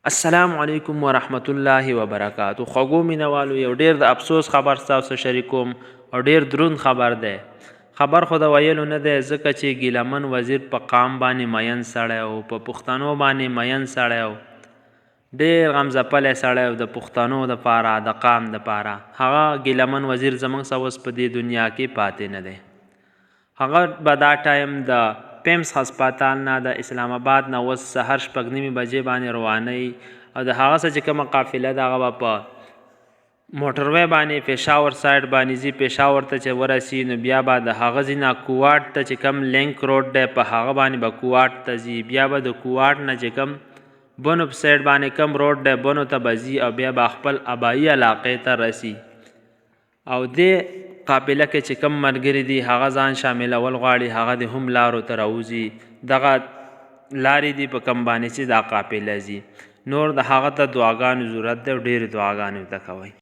السلام علیکم ورحمت الله وبرکاتو. خوږو مینوالو، یو ډیر د افسوس خبر ستاسو شریکوم او ډیر دروند خبر دی. خبر خو د ویلو نه دی، ځکه چې ګیلمن وزیر په قام باندې مین سړی او په پښتنو باندې مین سړی او ډیر غمځپلی سړی او د پښتنو دپاره د قام دپاره هغه ګیلمن وزیر زموږ څه اوس په دې دنیا کې پاتې نه دی. هغه به دا ټایم د پیمس هسپتال نه د اسلام آباد نه اوس سهار 6:30 بجې باندې روانوي او د هغه څه چې کومه قافله ده هغه به په موټروی باندې پېښور سایډ باندې ځي. پېښور ته چې ورسي نو بیا به د هغه ځای نه کوواټ ته چې کوم لینک روډ دی په هغه باندې به کوواټ ته ځي. بیا به د کوواټ نه چې کوم بنو په سایډ باندې کوم روډ دی بنو ته به ځي او بیا به خپل ابایي علاقې ته رسي. او دې قافله کې چې کوم ملګري دي هغه ځان شاملول غواړي، هغه د هم لارو ته راوځي. دغه لارې دي په کوم باندې چې دا قافله ځي. نور د هغه ته دعاګانو ضرورت دی او ډېرې دعاګانې ورته کوئ.